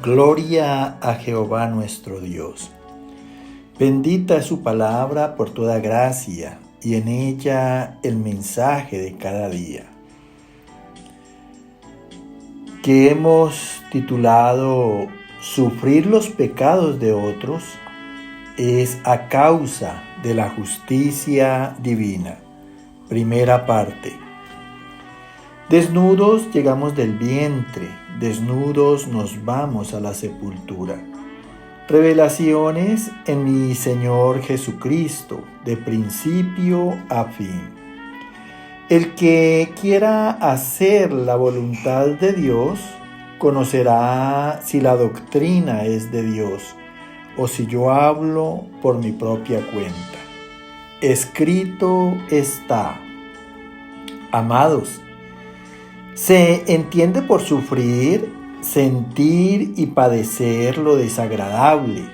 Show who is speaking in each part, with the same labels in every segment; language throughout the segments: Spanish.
Speaker 1: Gloria a Jehová nuestro Dios. Bendita es su palabra por toda gracia, y en ella el mensaje de cada día, que hemos titulado Sufrir los pecados de otros es a causa de la justicia divina. Primera parte. Desnudos llegamos del vientre, desnudos nos vamos a la sepultura. Revelaciones en mi Señor Jesucristo, de principio a fin. El que quiera hacer la voluntad de Dios, conocerá si la doctrina es de Dios, o si yo hablo por mi propia cuenta. Escrito está: amados, se entiende por sufrir, sentir y padecer lo desagradable,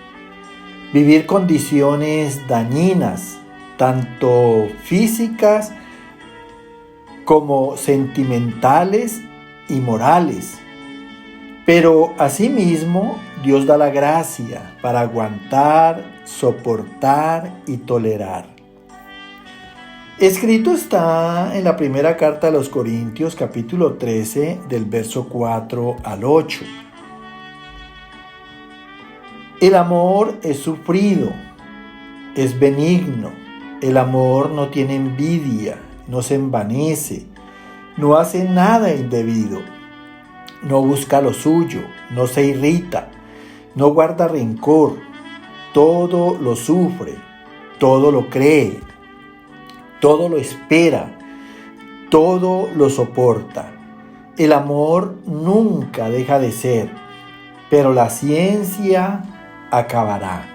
Speaker 1: vivir condiciones dañinas, tanto físicas como sentimentales y morales. Pero asimismo, Dios da la gracia para aguantar, soportar y tolerar. Escrito está en la primera carta a los Corintios, capítulo 13, del verso 4 al 8. El amor es sufrido, es benigno. El amor no tiene envidia, no se envanece, no hace nada indebido, no busca lo suyo, no se irrita, no guarda rencor, todo lo sufre, todo lo cree, todo lo espera, todo lo soporta. El amor nunca deja de ser, pero la ciencia acabará.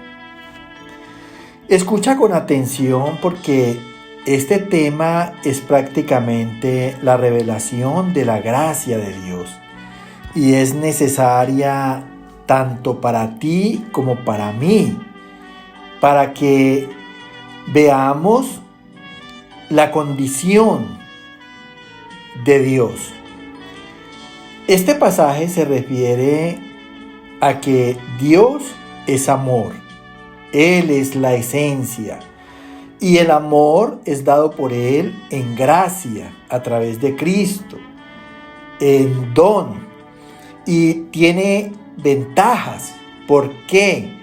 Speaker 1: Escucha con atención porque este tema es prácticamente la revelación de la gracia de Dios y es necesaria tanto para ti como para mí, para que veamos la condición de Dios. Este pasaje se refiere a que Dios es amor. Él es la esencia. Y el amor es dado por Él en gracia, a través de Cristo, en don. Y tiene ventajas. ¿Por qué?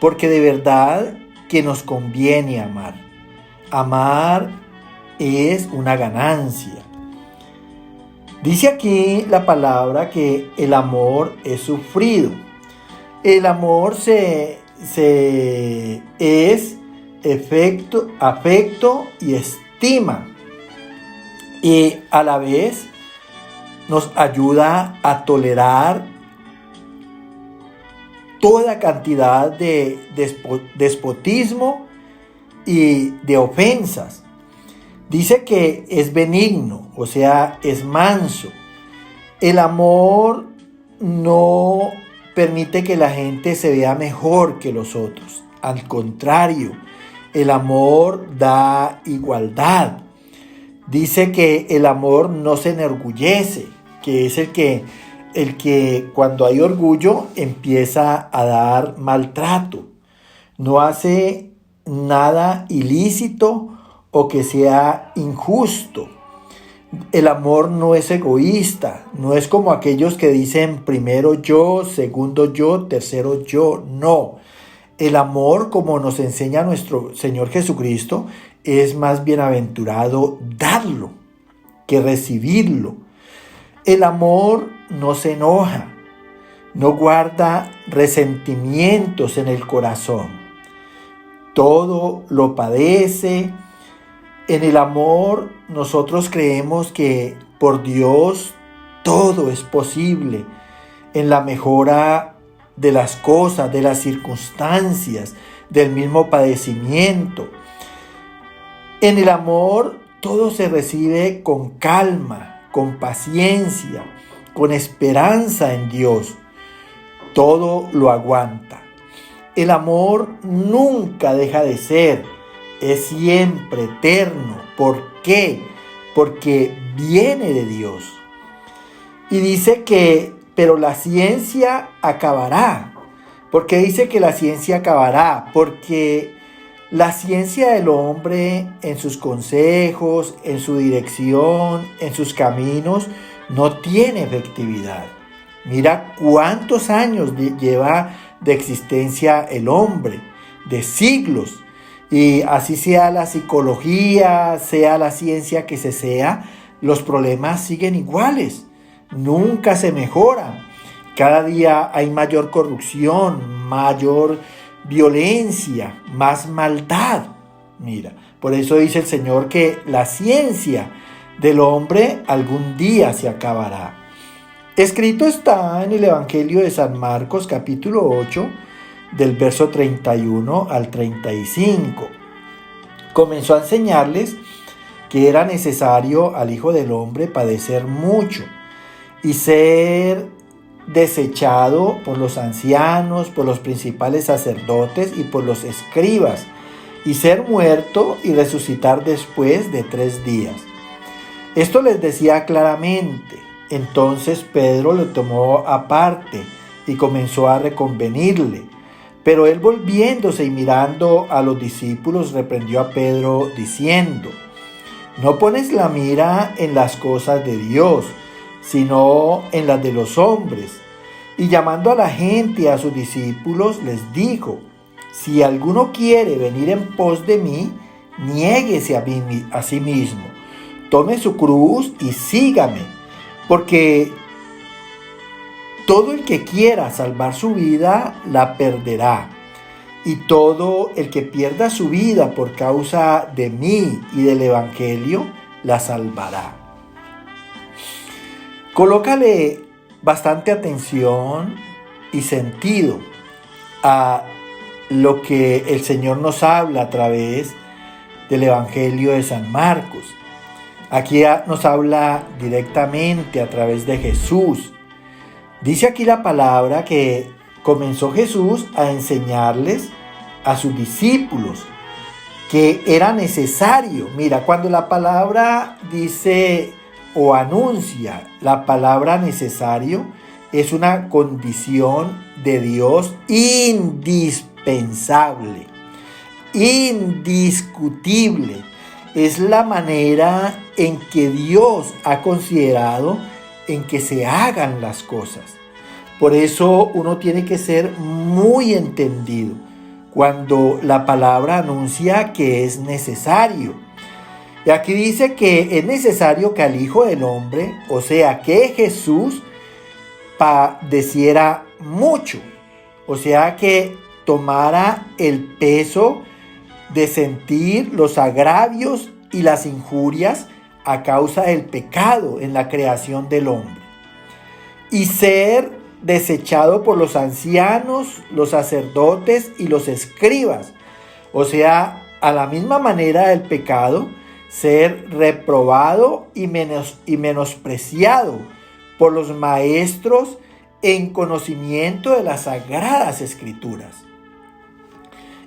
Speaker 1: Porque de verdad que nos conviene amar. Amar es una ganancia. Dice aquí la palabra que el amor es sufrido. El amor es afecto y estima. Y a la vez nos ayuda a tolerar toda cantidad de despotismo y de ofensas. Dice que es benigno, o sea, es manso. El amor no permite que la gente se vea mejor que los otros. Al contrario, el amor da igualdad. Dice que el amor no se enorgullece, que es el que cuando hay orgullo empieza a dar maltrato. No hace nada ilícito o que sea injusto. El amor no es egoísta, no es como aquellos que dicen primero yo, segundo yo, tercero yo. No. El amor, como nos enseña nuestro Señor Jesucristo, es más bienaventurado darlo que recibirlo. El amor no se enoja, no guarda resentimientos en el corazón. Todo lo padece. En el amor nosotros creemos que por Dios todo es posible. En la mejora de las cosas, de las circunstancias, del mismo padecimiento. En el amor todo se recibe con calma, con paciencia, con esperanza en Dios. Todo lo aguanta. El amor nunca deja de ser. Es siempre eterno. ¿Por qué? Porque viene de Dios. Y dice que pero la ciencia acabará. ¿Por qué dice que la ciencia acabará? Porque la ciencia del hombre en sus consejos, en su dirección, en sus caminos, no tiene efectividad. Mira cuántos años lleva de existencia el hombre, de siglos. Y así sea la psicología, sea la ciencia que se sea, los problemas siguen iguales. Nunca se mejoran. Cada día hay mayor corrupción, mayor violencia, más maldad. Mira, por eso dice el Señor que la ciencia del hombre algún día se acabará. Escrito está en el Evangelio de San Marcos, capítulo 8, del verso 31 al 35. Comenzó a enseñarles que era necesario al Hijo del Hombre padecer mucho y ser desechado por los ancianos, por los principales sacerdotes y por los escribas, y ser muerto y resucitar después de 3 días. Esto les decía claramente. Entonces Pedro lo tomó aparte y comenzó a reconvenirle. Pero él, volviéndose y mirando a los discípulos, reprendió a Pedro diciendo: ¿no pones la mira en las cosas de Dios, sino en las de los hombres? Y llamando a la gente, a sus discípulos, les dijo: si alguno quiere venir en pos de mí, niéguese a sí mismo, tome su cruz y sígame. Porque todo el que quiera salvar su vida, la perderá. Y todo el que pierda su vida por causa de mí y del Evangelio, la salvará. Colócale bastante atención y sentido a lo que el Señor nos habla a través del Evangelio de San Marcos. Aquí nos habla directamente a través de Jesús. Dice aquí la palabra que comenzó Jesús a enseñarles a sus discípulos que era necesario. Mira, cuando la palabra dice o anuncia la palabra necesario, es una condición de Dios indispensable, indiscutible. Es la manera en que Dios ha considerado en que se hagan las cosas. Por eso uno tiene que ser muy entendido cuando la palabra anuncia que es necesario. Y aquí dice que es necesario que al Hijo del Hombre, o sea, que Jesús padeciera mucho. O sea, que tomara el peso de sentir los agravios y las injurias a causa del pecado en la creación del hombre, y ser desechado por los ancianos, los sacerdotes y los escribas. O sea, a la misma manera del pecado, ser reprobado y menospreciado por los maestros en conocimiento de las sagradas escrituras.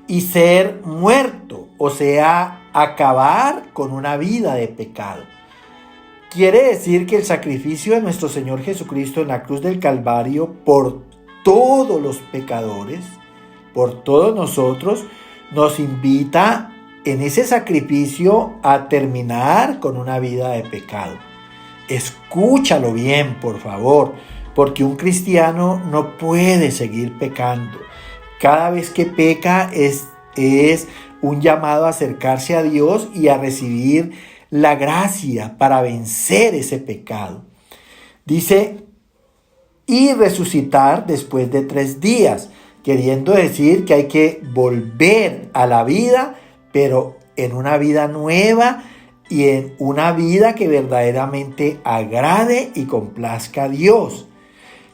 Speaker 1: Y ser muerto, o sea, acabar con una vida de pecado. Quiere decir que el sacrificio de nuestro Señor Jesucristo en la cruz del Calvario por todos los pecadores, por todos nosotros, nos invita en ese sacrificio a terminar con una vida de pecado. Escúchalo bien, por favor, porque un cristiano no puede seguir pecando. Cada vez que peca es un llamado a acercarse a Dios y a recibir la gracia para vencer ese pecado. Dice, y resucitar después de 3 días, queriendo decir que hay que volver a la vida, pero en una vida nueva y en una vida que verdaderamente agrade y complazca a Dios.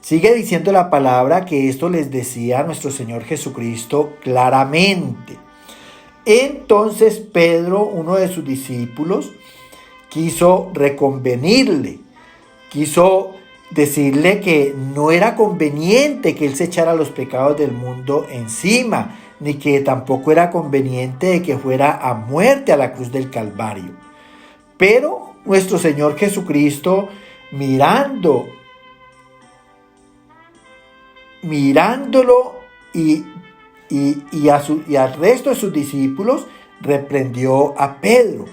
Speaker 1: Sigue diciendo la palabra que esto les decía nuestro Señor Jesucristo claramente. Entonces Pedro, uno de sus discípulos, quiso reconvenirle, quiso decirle que no era conveniente que él se echara los pecados del mundo encima, ni que tampoco era conveniente de que fuera a muerte a la cruz del Calvario. Pero nuestro Señor Jesucristo, mirando mirándolo y al resto de sus discípulos, reprendió a Pedro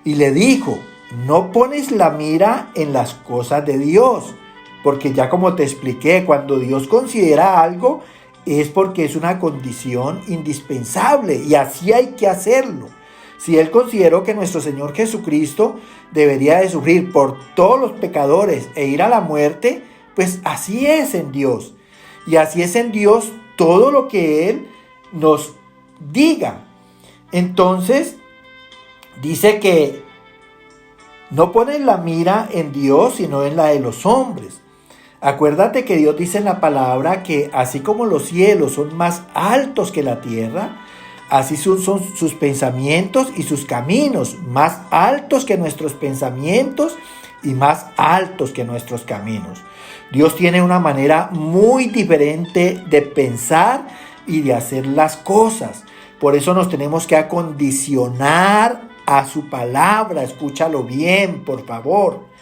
Speaker 1: y le dijo: no pones la mira en las cosas de Dios, porque ya como te expliqué, cuando Dios considera algo es porque es una condición indispensable y así hay que hacerlo. Si Él consideró que nuestro Señor Jesucristo debería de sufrir por todos los pecadores e ir a la muerte, pues así es en Dios. Y así es en Dios todo lo que Él nos diga. Entonces, dice que no pones la mira en Dios, sino en la de los hombres. Acuérdate que Dios dice en la palabra que así como los cielos son más altos que la tierra, así son sus pensamientos y sus caminos, más altos que nuestros pensamientos y más altos que nuestros caminos. Dios tiene una manera muy diferente de pensar y de hacer las cosas. Por eso nos tenemos que acondicionar a su palabra. Escúchalo bien, por favor.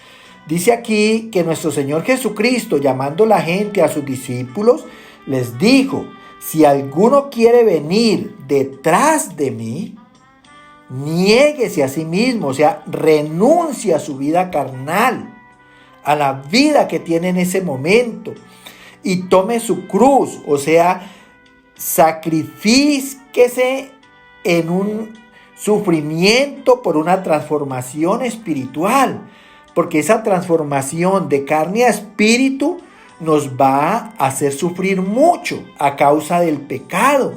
Speaker 1: Dice aquí que nuestro Señor Jesucristo, llamando a la gente, a sus discípulos, les dijo: si alguno quiere venir detrás de mí, niéguese a sí mismo, o sea, renuncie a su vida carnal, a la vida que tiene en ese momento, y tome su cruz, o sea, sacrifíquese en un sufrimiento por una transformación espiritual, porque esa transformación de carne a espíritu nos va a hacer sufrir mucho a causa del pecado,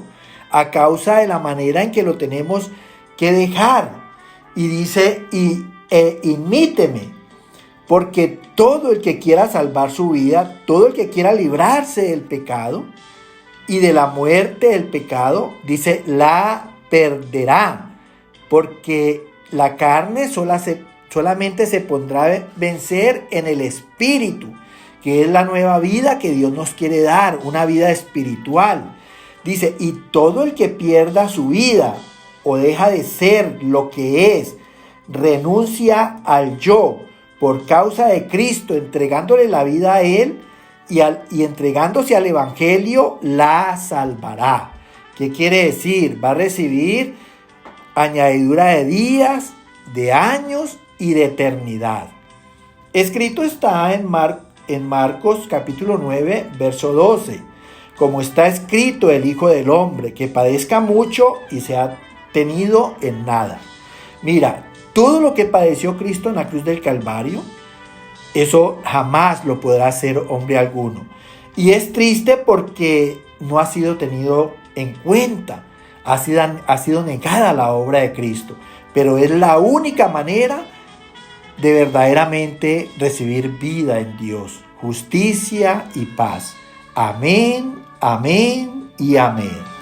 Speaker 1: a causa de la manera en que lo tenemos que dejar. Y dice, imíteme, porque todo el que quiera salvar su vida, todo el que quiera librarse del pecado y de la muerte del pecado, dice, la perderá, porque la carne solamente se pondrá a vencer en el espíritu, que es la nueva vida que Dios nos quiere dar, una vida espiritual. Dice, y todo el que pierda su vida o deja de ser lo que es, renuncia al yo por causa de Cristo, entregándole la vida a Él y entregándose al Evangelio, la salvará. ¿Qué quiere decir? Va a recibir añadidura de días, de años y de eternidad. Escrito está en Marcos capítulo 9, verso 12. Como está escrito el Hijo del Hombre, que padezca mucho y sea tenido en nada. Mira, todo lo que padeció Cristo en la cruz del Calvario, eso jamás lo podrá hacer hombre alguno. Y es triste porque no ha sido tenido en cuenta. Ha sido negada la obra de Cristo. Pero es la única manera de verdaderamente recibir vida en Dios, justicia y paz. Amén, amén y amén.